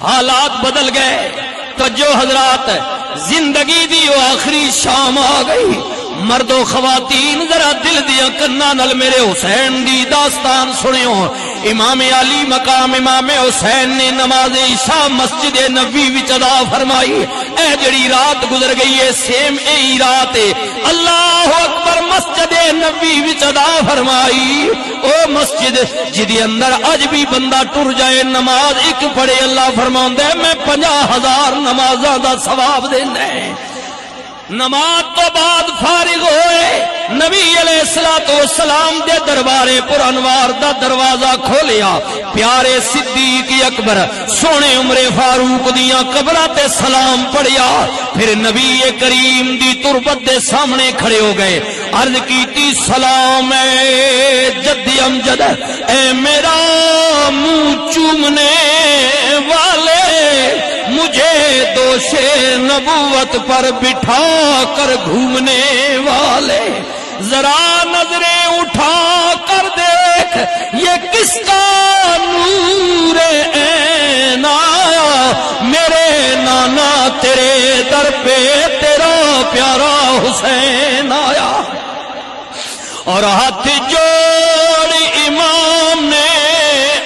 حالات بدل گئے. توجہ حضرات، زندگی دی وہ آخری شام آ گئی. مرد و خواتین ذرا دل دیا کناں نال میرے حسین دی داستان سنیو. امام علی مقام امام حسین نے نماز عشاء مسجد نبوی وچ ادا فرمائی. اے جڑی رات گزر گئی ہے سیم اے رات اللہ اکبر مسجد نبوی وچ ادا فرمائی. او مسجد جدی اندر اج بھی بندہ ٹر جائے نماز ایک پڑھے اللہ فرماوندا ہے میں 50,000 نمازاں دا ثواب دینا ہے. نماز تو بعد فارغ ہوئے نبی علیہ السلام دے دربارے پر انوار دا دروازہ کھولیا. پیارے صدیق اکبر سونے عمر فاروق دیاں قبراں تے سلام پڑھیا. پھر نبی کریم دی تربت دے سامنے کھڑے ہو گئے. عرض کیتی سلام اے جد امجد، اے میرا منہ چومنے والے، مجھے دوش نبوت پر بٹھا کر گھومنے والے، ذرا نظریں اٹھا کر دیکھ یہ کس کا نور عین آیا. میرے نانا تیرے در پہ تیرا پیارا حسین آیا. اور ہاتھ جوڑ امام نے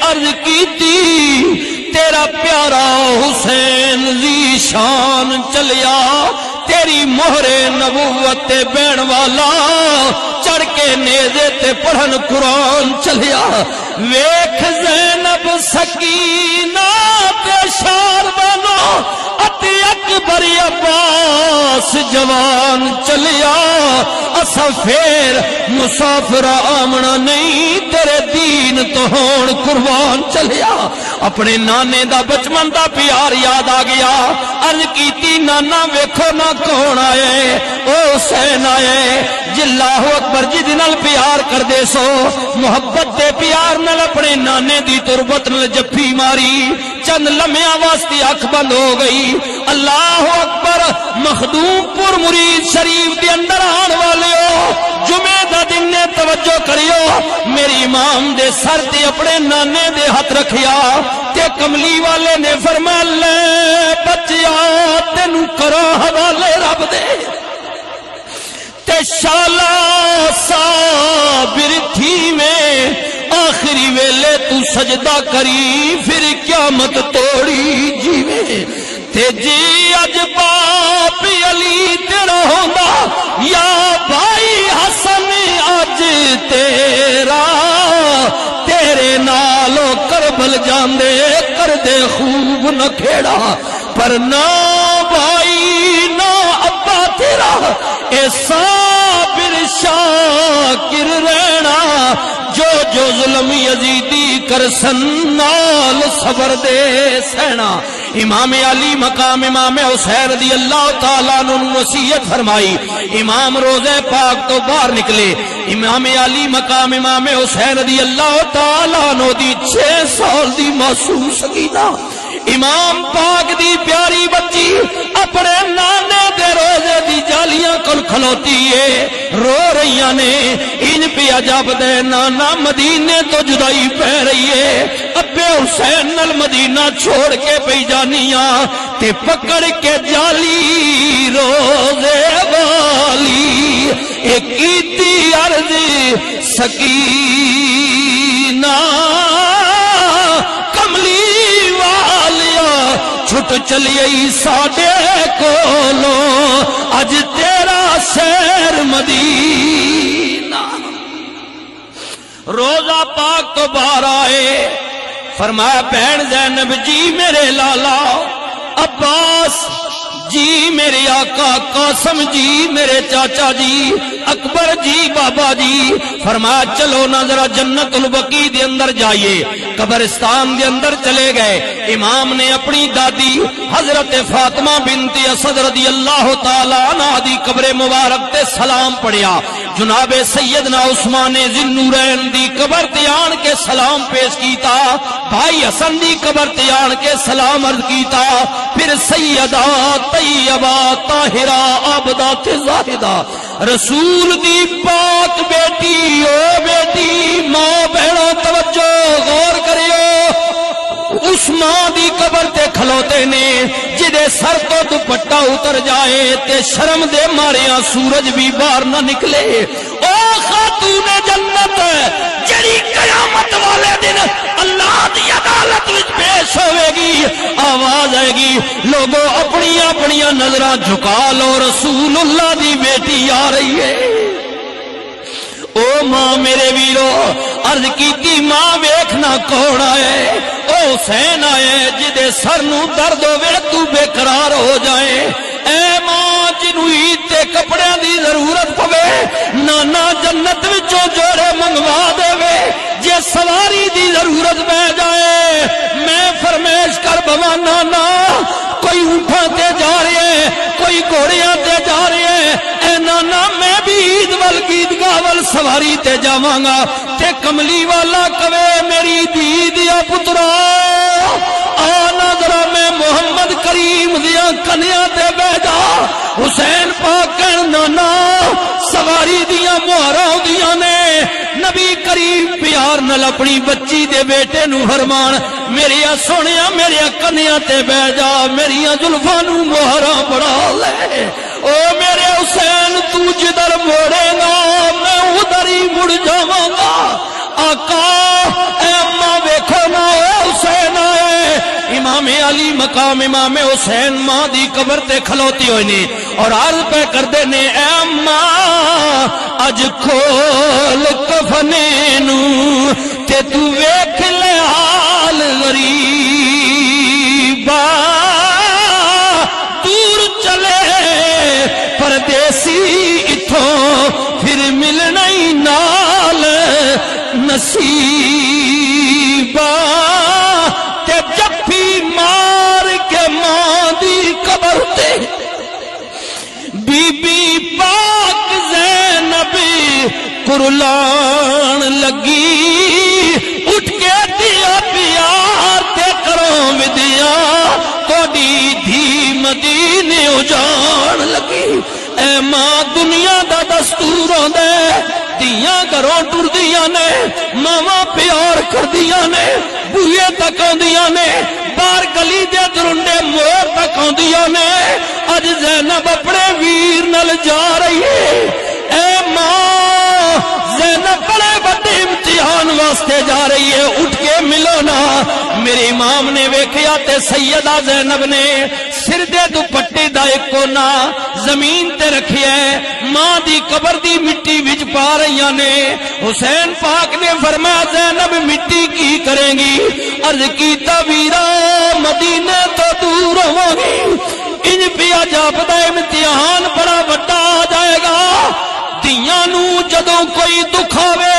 عرض کی تھی تیرا پیارا حسین ذی شان چلیا، تیری مہر نبوت تے بین والا، چڑھ کے نیزے تے پڑھن قرآن چلیا. ویکھ زینب سکینہ تے شار بنو اتے اکبر عباس جوان چلیا. اسا پھر مسافر آمنا نہیں، تیرے دین تو ہون قربان چلیا. اپنے نانے دا بچپن دا پیار یاد آ گیا. عرض کیتی نانا ویکھو نہ کون آئے، او حسین آئے. اللہ اکبر جدی نال پیار کر دے سو محبت دے پیار نال اپنے نانے دی تربت نال جفی ماری. چند لمحیاں واسطے اکھ بند ہو گئی. اللہ اکبر مخدوم پور مرید شریف دے اندر آن والے ہو، جمعہ دا دن نے توجہ کریو. میری امام دے سر تے اپنے نانے دے ہاتھ رکھیا تے کملی والے نے فرمایا لے بچیا تینو کرا حوالے رب دے تے شالا صابر تھی میں آخری ویلے تو سجدہ کری پھر قیامت توڑی جیوے. تے جی اج باپ علی تیرا ہوندا یا بھائی حسن اج تیرا، تیرے نالو کربل جاندے کر دے خوب نہ کھیڑا. پر نہ بھائی نہ ابا تیرا اے صابر شاکر رہنا، جو جو ظلم یزیدی کر سن نال صبر دے سہنا. امام علی مقام امام حسین رضی اللہ تعالیٰ عنہ وصیت فرمائی. امام روزے پاک تو باہر نکلے. امام علی مقام امام حسین رضی اللہ تعالیٰ عنہ دی 6 سال دی معصوم سکینہ امام پاک دی پیاری بچی اپنے نانے دے روزے دی جالیاں کل کھلوتی ہے، رو رہیاں نے. ان پہ عجب دے نانا مدینے تو جدائی پہ رہی ہے، ابے حسین نل مدینہ چھوڑ کے پہ جانیاں تے پکڑ کے جالی روزے والی ایک کیتی عرض سکینہ کملی والیا چھٹ چلیئی ساڈے کولو اج تیرا شہر مدینہ. روزہ پاک تو باہر آئے، فرمایا بہن زینب جی میرے لالا، عباس جی میرے آقا، قاسم جی میرے چاچا جی، اکبر جی بابا جی. فرمایا چلو نہ ذرا جنت البقیع دے اندر جائیے. قبرستان دے اندر چلے گئے. امام نے اپنی دادی حضرت فاطمہ بنت اسد رضی اللہ تعالی عنہ دی قبر مبارک تے سلام پڑھیا. جناب سیدنا عثمان ذی النورین دی قبر تے آن کے سلام پیش کیتا. بھائی حسن دی قبر تے آن کے سلام عرض کیتا. پھر سیدہ طیبہ طاہرہ عابدہ تے زاہدہ رسول دی پاک بیٹی، او بیٹی ماں بہنوں توجہ غور کریو، اس ماں دی قبر تے کھلو سر تو دوپٹا اتر جائے تے شرم دے ماریا سورج بھی باہر نہ نکلے، او خاتون جنت جڑی قیامت والے دن اللہ دی عدالت وچ پیش ہوے گی، آواز آئے گی لوگو اپنی اپنی نظراں جھکا لو، رسول اللہ دی بیٹی آ رہی ہے۔ او ماں میرے ویرو عرض کیتی ماں ویکھنا کون آئے؟ او حسین آئے جدے سر نو درد ہوے تو بے قرار ہو جائے۔ اے ماں جنوں عید تے کپڑے دی ضرورت پوے نانا جنت وچوں جوڑے منگوا دے، جے سواری دی ضرورت پہ جائے میں فرمائش کر بوا نانا کوئی اونٹاں تے جا رہے ہے کوئی گھوڑیاں تے جا رہے ہے، اے نانا میں بھی عید ول عیدگاہ ول سواری تے جاواں گا، تے کملی والا کہے میری دھی دیا پترا آنا ذرا میں محمد کریم دیا کنیاں تے بیٹھ جا۔ حسین پاک کہن نانا سواری دیا مہراں ہوندیاں نے، نبی کریم پیار نال اپنی بچی دے بیٹے نو فرمان میری سونیا میری کنیاں تے بیٹھ جا، میری زلفاں نو مہراں بڑھا لے۔ او میرے حسین تو جدھر موڑے گا میں ادھر ہی مڑ جاواں گا۔ آقا اے اماں ویکھو نا اے حسین آئے، امام علی مقام امام حسین ماں دی قبر تے کھلوتی ہوئی نے اور عرض پہ کردے نے اے اماں اج کھول کفنے نو تے تو ویکھ لے حال غریبا، دور چلے پردیسی اتھوں پھر ملنا ہی نال نصیبا، تے جفی مار کے ماں دی قبر تے بی بی پاک زینب قرلان لگی، اٹھ کے دیا پیار تے کروں ودیا کوڈی دھی مدینے اجان لگی۔ اے ماں دنیا دا دستور ہوندے دیاں گھروں ٹردیاں نے، ماواں پیار کردیاں نے، بوئے تک آندیاں نے، بار گلی دے درنڈے موڑ تک آندیاں نے، اج زینب اپنے ویر نال جا رہی ہے۔ اے ماں زینب بڑے بڑے امتحان واسطے جا رہی ہے، اٹھ کے ملو نا۔ میرے امام نے ویکھیا تے سیدہ زینب نے سر دے دوپٹے دا ایک کونا زمین تے رکھیا ہے، ماں دی قبر دی مٹی وچ پا رہیاں نے۔ حسین پاک نے فرمایا زینب مٹی کی کریں گی؟ عرض کیتا ویرا مدینے تو دور ہوں گی، ان پیا جاپدا امتحان بڑا وڈا آ جائے گا۔ دیاں نو جدوں کوئی دکھ آوے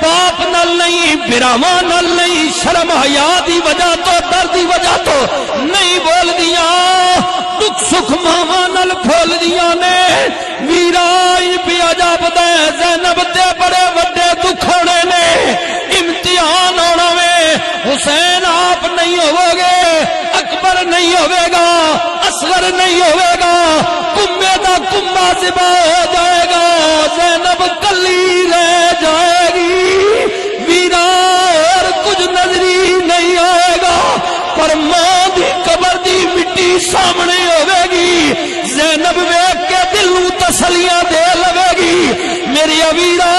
باپ نال نہیں براواں نال نہیں، شرم حیا دی وجہ تو ڈر دی وجہ تو نہیں بول دیاں، دکھ سکھ ماواں نال پھول دیاں نے۔ ویرا ان پیا جاپدا زینب تے بڑے وڈے دکھ ہونے نے، امتحان ہونا وے۔ حسین آپ نہیں ہوو گے، اکبر نہیں ہوے گا، اصغر نہیں ہوے گا، کمبے دا کمبا ذبح ہو جائے گا، زینب کلی رہ جائے گی۔ ویرا اور کچھ نظری نہیں آئے گا، پر ماں دی قبر دی مٹی سامنے ہوے گی، زینب ویکھ کے دل نو تسلیاں دے لوے گی۔ میری ویرا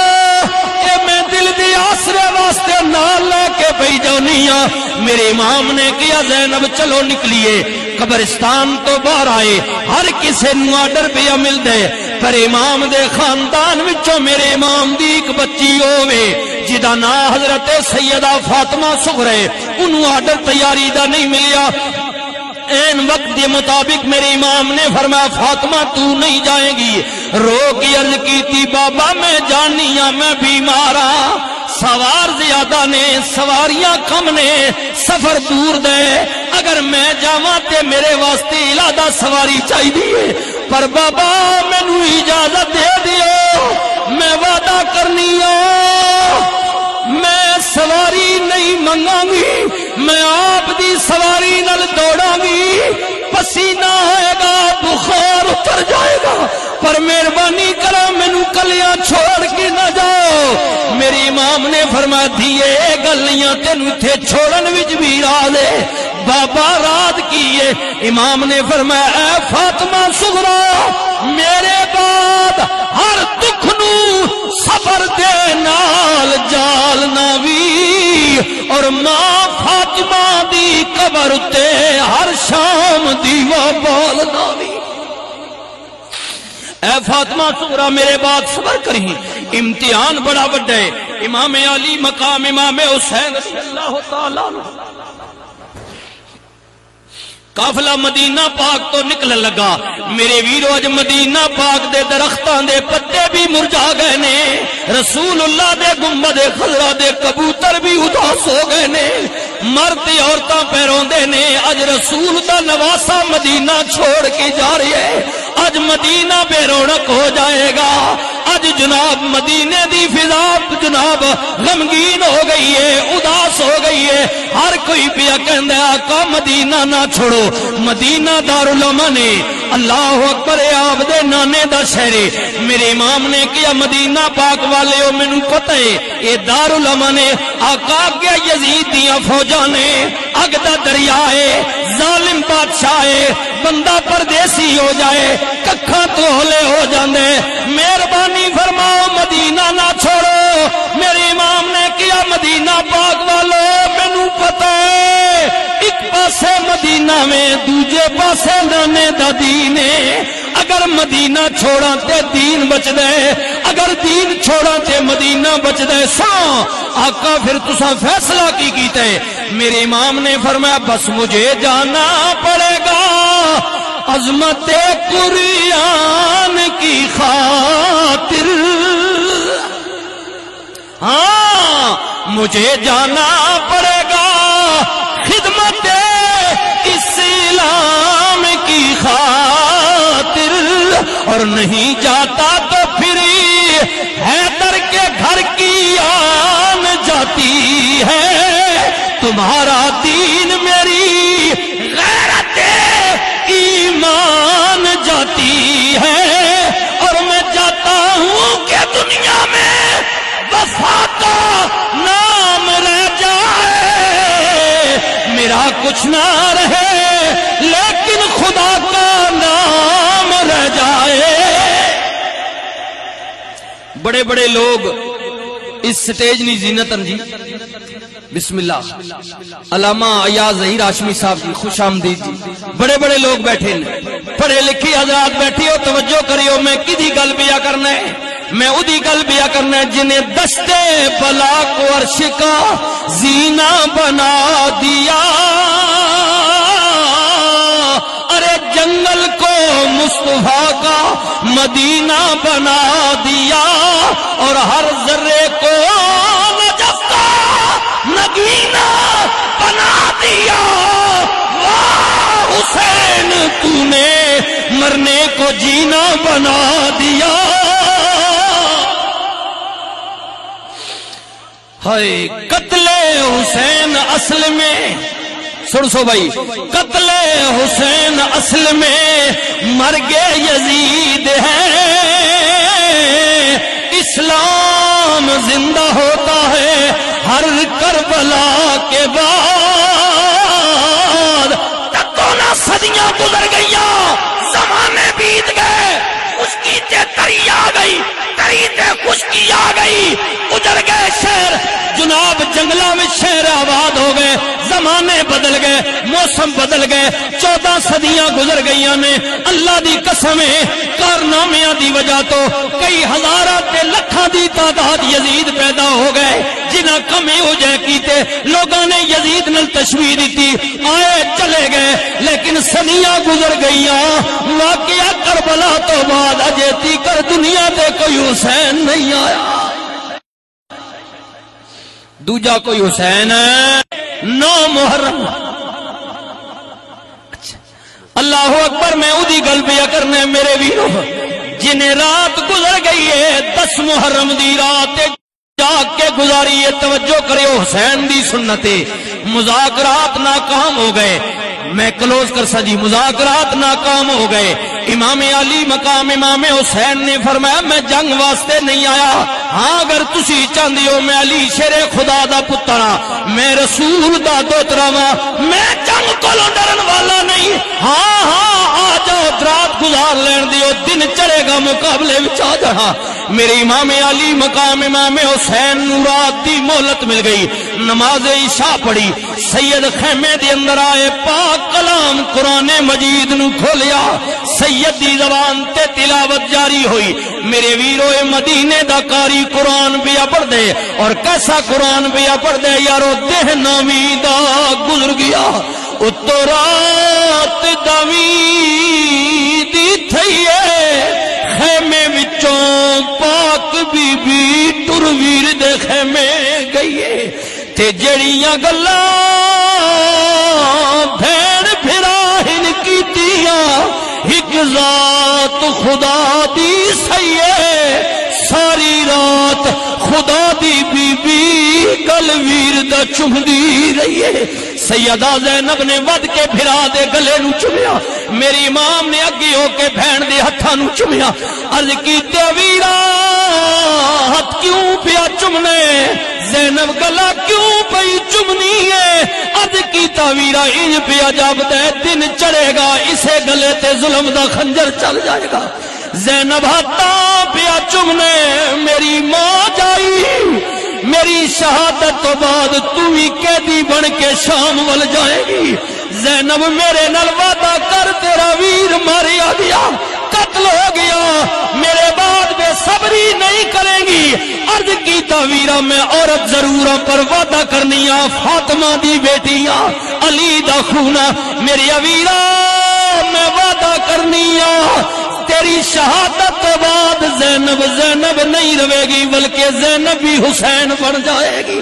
اے میں دل دی آسرے واسطے نال لے کے پئی جانی ہاں۔ میرے امام نے کیا زینب چلو نکلیے، قبرستان تو باہر آئے، ہر کسے نو آرڈر پیا مل دے، پر امام دے خاندان وچوں میرے امام دی ایک بچی ہووے جدا نا حضرت سیدہ فاطمہ صغرا، انہوں آرڈر تیاری دا نہیں ملیا۔ این وقت کے مطابق میرے امام نے فرمایا فاطمہ تو نہیں جائے گی۔ رو کی عرض کی تھی بابا میں جانی ہاں میں بیمار ہاں، سوار زیادہ نے سواریاں کم نے، سفر دور دے، اگر میں جاواں تے میرے واسطے علادہ سواری چاہیے، پر بابا مینوں اجازت دے دیو، میں وعدہ کرنی ہوں میں سواری نہیں منگاں گی، میں آپ دی سواری نال دوڑاں گی، پسینہ آئے گا بخار اتر جائے گا، پر مہربانی کرو مینوں کلیاں چھوڑ کے نہ جاؤ۔ میرے امام نے فرمایا دھیے گلیاں تینوں تھے چھوڑن وچ بھی راز ہے، بابا رات کیے. امام نے فرمایا اے فاطمہ صغرا میرے بعد ہر دکھ نو صبر دے نال جالنا وی اور ماں فاطمہ دی قبر تے ہر شام دیوا بالنا وی. اے فاطمہ صغرا میرے بعد صبر کریں امتحان بڑا بڑا ہے. امام علی مقام امام حسین رضی اللہ تعالی عنہ قافلہ مدینہ پاک تو نکل لگا. میرے ویرو اج مدینہ پاک دے درختاں دے پتے بھی مرجا گئے نے. رسول اللہ دے گنبد خضرا دے کبوتر بھی اداس ہو گئے نے. مرد عورتاں پہ روندے نے. اج رسول دا نواسا مدینہ چھوڑ کے جا رہی ہے. اج مدینہ بے رونق ہو جائے گا. اج جناب مدینے دی فضا جناب غمگین ہو گئی ہے, اداس ہو گئی ہے. ہر کوئی پیا کہندا آقا مدینہ نہ چھوڑو. مدینہ دارالعلوم نے اللہ اکبر آپ دے نانے دا شہر. میرے امام نے کیا مدینہ پاک والے ہو مینوں پتہ ہے یہ دارالعلوم نے. آقا کیا یزید دیاں فوجاں نے اگ دا دریا ہے, ظالم بادشاہ ہے, بندہ پردیسی ہو جائے ککھاں تو ہولے ہو جاندے. مہربانی فرماؤ مدینہ نہ چھوڑو. میرے امام نے کیا مدینہ پاک والو مینوں پتہ ہے ایک پاسے مدینہ میں دوجے پاسے نانے دا دین ہے. اگر مدینہ چھوڑا تے دین بچ دے, اگر دین چھوڑا تے مدینہ بچ دے. سو آقا پھر تساں فیصلہ کی کیتے. میرے امام نے فرمایا بس مجھے جانا پڑے گا عظمت قرآن کی خاطر. ہاں مجھے جانا پڑے گا خدمت اسلام کی خاطر. اور نہیں جاتا تو پھر حیدر کے گھر کی آن جاتی ہے. تمہارا دین میری غیرت ایمان جاتی ہے. اور میں جاتا ہوں کہ دنیا میں وفا کا نام رہ جائے, میرا کچھ نہ رہے لیکن خدا کا نام رہ جائے. بڑے بڑے لوگ اس سٹیج نی زینت جی بسم اللہ علامہ ایاز ظہیر ہاشمی صاحب جی خوش آمدید جی. بڑے بڑے لوگ بیٹھے ہیں, پڑھے لکھی حضرات بیٹھی ہو, توجہ کریو. میں کدی گل بیا کرنا ہے, میں ادی گل بیا کرنا ہے جنہیں دشتے بلا کو عرش کا زینہ بنا دیا. ارے جنگل کو مصطفیٰ کا مدینہ بنا دیا اور ہر ذرے کو نجف کا نگینہ بنا دیا. واہ حسین تو نے مرنے کو جینا بنا دیا. ہائے قتل حسین اصل میں سن سو بھائی, قتل حسین اصل میں مرگ یزید ہے. اسلام زندہ ہوتا ہے ہر کربلا کے بعد. تکونا صدیاں گزر گئیاں, زمانے بیت گئے, خشکی تے تری آ گئی, تری تے خشکی آ گئی, اجڑ گئے شہر جناب جنگلہ میں شہر آباد ہو گئے. زمانے بدل گئے, موسم بدل گئے, 14 صدیاں گزر گئیاں نے. اللہ دی قسم ہے کارنامیاں دی وجہ تو کئی ہزاراں تے لکھاں دی تعداد یزید پیدا ہو گئے جنہاں کمی ہو جائے کیتے. لوگاں نے یزید نل تشویح دیتی, آئے چلے گئے, لیکن صدیاں گزر گئیاں. واقعہ کربلا تو بعد اجے تیکر دنیا تے کوئی حسین نہیں آیا. دوجا کوئی حسین ہے 9 محرم. اللہ اکبر. میں ادی گل پیا کرنا میرے ویرو جنہیں رات گزر گئی ہے 10 محرم دی رات جاگ کے گزاری ہے. توجہ کریو حسین دی سنت. مذاکرات ناکام ہو گئے. میں کلوز کر سا جی. مذاکرات ناکام ہو گئے. امام علی مقام امام حسین نے فرمایا میں جنگ واسطے نہیں آیا. ہاں اگر تسی چاہندے ہو میں علی شیر خدا دا پتر ہاں, میں رسول دا دوترا ہاں, میں جنگ کولوں ڈرن والا گا مقابلے وچ آ جانا۔ میرے امام علی مقام امام حسین رات دی مہلت مل گئی، نماز عشاء پڑھی، سید خیمے دے اندر آئے، پاک کلام قرآن مجید نو کھولیا، سید دی زبان تے تلاوت جاری ہوئی۔ میرے ویرو مدینے دا قاری قرآن بیا پڑھ دے، اور کیسا قرآن بیا پڑھ دے یارو، دہ نامی دا گزر گیا، اتو رات دامی دی تھئیے، خیمے وچوں پاک بی بی ٹر ویر دے خیمے گئیے، تے جڑیاں گلاں بھیڑ بھراہن کیتیاں، ایک ذات خدا دی سیے، ساری رات خدا دی بی بی گل ویر دا چمدی رہیے۔ سیدہ زینب نے ود کے بھرا دے گلے نو چمیا، میری امام نے اگے ہو کے بہن دے ہتھاں نو چمیا، عرض کیتے ویرا ہاتھ کیوں پیا چمنے، زینب گلا کیوں پئی چمنی ہے، عرض کیتا ویرا انج پیا جابدا ہے، دن چڑھے گا اسے گلے تے ظلم دا خنجر چل جائے گا۔ زینب ہاتھاں پیا چمنے، میری ماں جائی، میری شہادت تو بعد تو ہی قیدی بن کے شام ول جائے گی، زینب میرے نال وعدہ کر تیرا ویر ماریا گیا، قتل ہو گیا، میرے بعد بے صبری نہیں کریں گی۔ عرض کیتا ویرا میں عورت ضرور پر وعدہ کرنیا، فاطمہ دی بیٹیاں علی دا خونا، میری ویرا میں وعدہ کرنیا، تیری شہادت تو بعد زینب نہیں رہے گی، بلکہ زینب بھی حسین بن جائے گی۔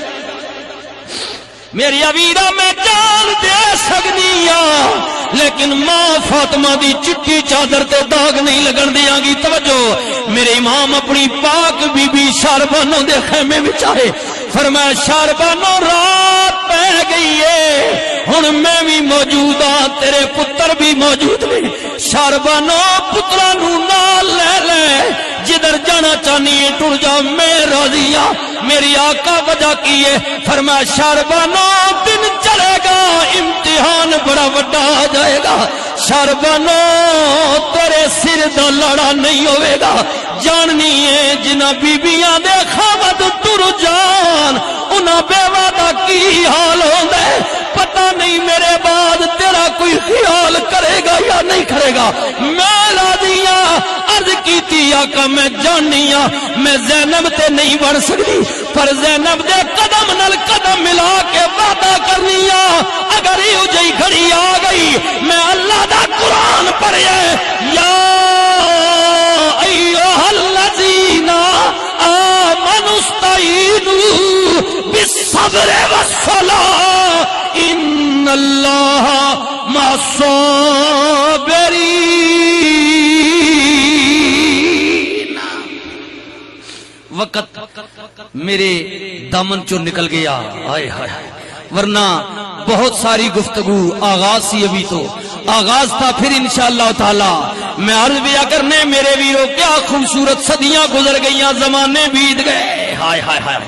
میری ویرا میں جان دے سکنیا، لیکن ماں فاطمہ دی چٹی چادر تے داغ نہیں لگن دیاں گی۔ توجہ، میرے امام اپنی پاک بی بی شاربانو دے خیمے وچ آئے، فرمایا شاربانو رات پہ گئی ہے، ہن میں بھی موجود ہاں، تیرے پتر بھی موجود نے، شاربانو پترا نو نال لے لے، جدھر جانا چاہنی ہے ٹر جا، میں راضی ہاں۔ میری آقا وجہ کی ہے، فرمایا شاربانو دن چلے گا، امتحان بڑا وڈا آ جائے گا، شاربانو تیرے سر دا لڑا نہیں ہوئے گا، جاننی ہے جنہ بیبیاں دے خامد ٹر جان، انہاں بیوہ دا کی حال ہوندے، پتہ نہیں میرے بعد تیرا کوئی خیال کرے گا یا نہیں کرے گا۔ میں راضیاں عرض کیتی آقا میں جاننیاں، میں زینب تے نہیں بڑھ سکتی، پر زینب دے قدم نال قدم ملا کے وعدہ کرنیاں، اگر یہ جئی گھڑی آ گئی میں اللہ دا قرآن پڑھے، یا ایھا الذین آمنوا استعینوا بالصبر والصلاۃ ان اللہ مع الصابرین۔ وقت میرے دامن چو نکل گیا، ہائے ہائے، ورنہ بہت ساری گفتگو آغاز سی، ابھی تو آغاز تھا، پھر انشاءاللہ تعالی میں عرض بیا کرنے میرے ویرو کیا خوبصورت صدیاں گزر گئیاں، زمانے بیت گئے، ہائے ہائے ہائے،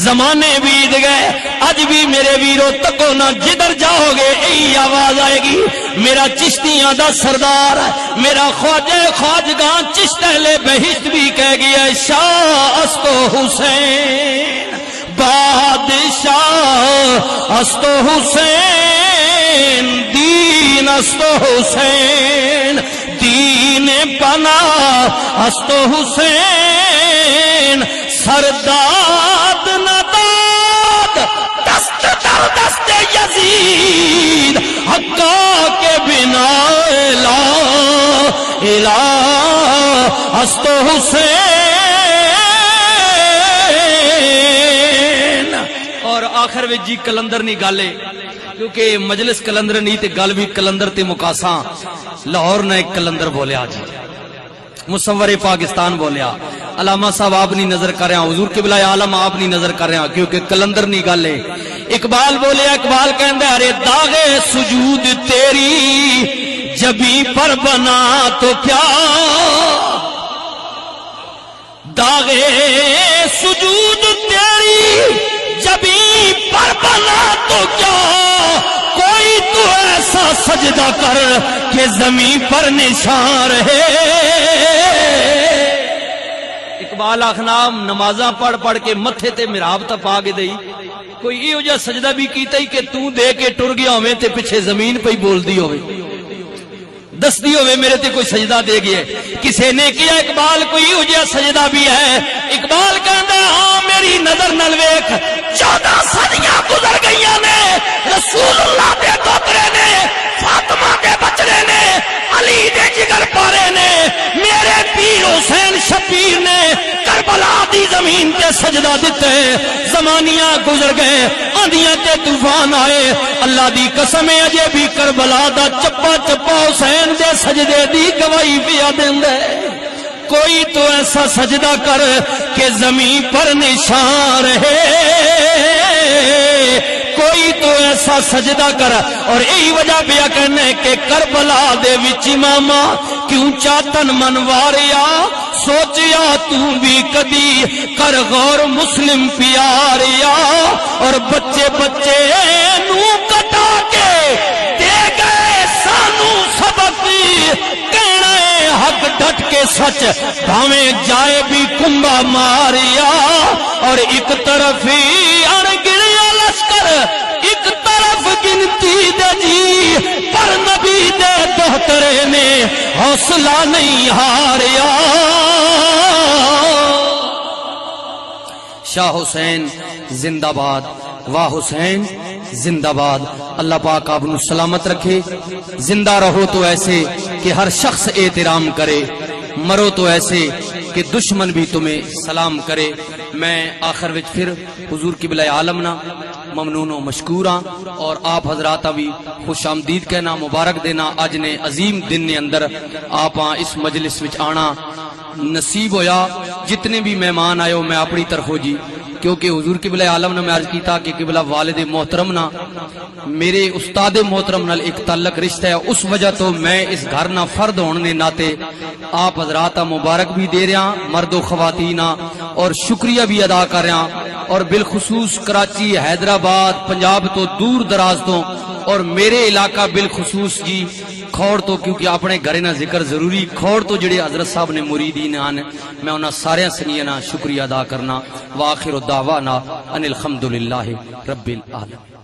زمانے بیت گئے، اج بھی میرے ویرو تکو نہ، جدھر جاؤ گے یہی آواز آئے گی، میرا چشتیاں دا سردار، میرا خواجہ خواجگاں چشت اہل بہشت بھی کہہ گیا، شاہ است و حسین بادشاہ است و حسین، دین است و حسین دین پناہ است و حسین، سرداد نداد دست در دست یزید، حقا کے بنا الہ است و حسین۔ اور آخر میں جی کلندر نہیں گالے، کیونکہ مجلس کلندر نہیں تے گل بھی کلندر تے مقاساں، لاہور نے ایک کلندر بولیا، جی مصور پاکستان بولیا، علامہ صاحب آپ نہیں نظر کر رہے ہیں، حضور قبلہ عالم آپ نہیں نظر کر رہے ہیں، کیونکہ کلندر نہیں گالے۔ اقبال بولیا، اقبال کہندے ارے داغے سجود تیری جبی پر بنا تو کیا، داغے سجود تیری جبی پر بنا تو کیا، کوئی تو ایسا سجدہ کر کہ زمین پر نشان رہے، اقبال آخنا نمازاں پڑھ پڑھ کے متھے تے محراب تا پا کے دئی کوئی ایہو جہا سجدہ بھی کیتا ہی کہ تو دے کے ٹر گیا ہوے تے پیچھے زمین پہ ہی بولدی ہوے دس دی ہوے میرے تے کوئی سجدہ دے گیا کسے نے کیا اقبال کوئی ایہو جہا سجدہ بھی ہے اقبال کہندا ہاں میری نظر نال ویکھ 14 صدیاں گزر گئیاں نے رسول اللہ دے دوترے نے فاطمہ دے بچڑے نے علی دے جگر پارے نے میرے پیر حسین شبیر نے کربلا دی زمین تے سجدہ دتے زمانیاں گزر گئے آندیاں تے طوفان آئے اللہ دی قسم ہے اجے بھی کربلا دا چپا چپا حسین دے سجدے دی گواہی پیا دیندا ہے کوئی تو ایسا سجدہ کر کہ زمین پر نشان رہے کوئی تو ایسا سجدہ کر اور یہی وجہ پیا کہنے کہ کربلا دے وچ اماما کیوں چاہتن منواریا سوچیا تو بھی کدی کر غور مسلم پیاریا اور بچے بچے نو کٹا کے دے گئے سانو سبق کہنا ہے حق ڈٹ کے سچ بھاویں جائے بھی کنبا ماریا اور ایک طرف ہی گریا لشکر ایک طرف گنتی دے جی پر نبی دے دوہترے نے حوصلہ نہیں ہاریا شاہ حسین زندہ باد واہ حسین زندہ باد اللہ پاک آپ نو سلامت رکھے زندہ رہو تو ایسے کہ ہر شخص احترام کرے مرو تو ایسے کہ دشمن بھی تمہیں سلام کرے میں آخر وچ پھر حضور قبلہ عالمنا ممنون و مشکوراں اور آپ حضرات بھی خوش آمدید کہنا مبارک دینا اج نے عظیم دن نے اندر آپ اس مجلس وچ آنا نصیب ہویا جتنے بھی مہمان آئے ہو میں اپنی طرف ہو جی کیونکہ حضور قبلہ عالم نے میں عرض کیتا کہ قبلہ والد محترم نہ میرے استاد محترم نال ایک تعلق رشتہ ہے اس وجہ تو میں اس گھر نہ فرد ہونے ناتے آپ حضرات مبارک بھی دے رہا مرد و خواتین اور شکریہ بھی ادا کر رہا اور بالخصوص کراچی حیدرآباد پنجاب تو دور دراز تو اور میرے علاقہ بالخصوص جی کھوڑ تو کیونکہ اپنے گھرے نہ ذکر ضروری کھوڑ تو جڑے حضرت صاحب نے مریدین آنے میں انہاں سارے سنینا شکریہ ادا کرنا وآخر دعوانا ان الحمدللہ رب العالمین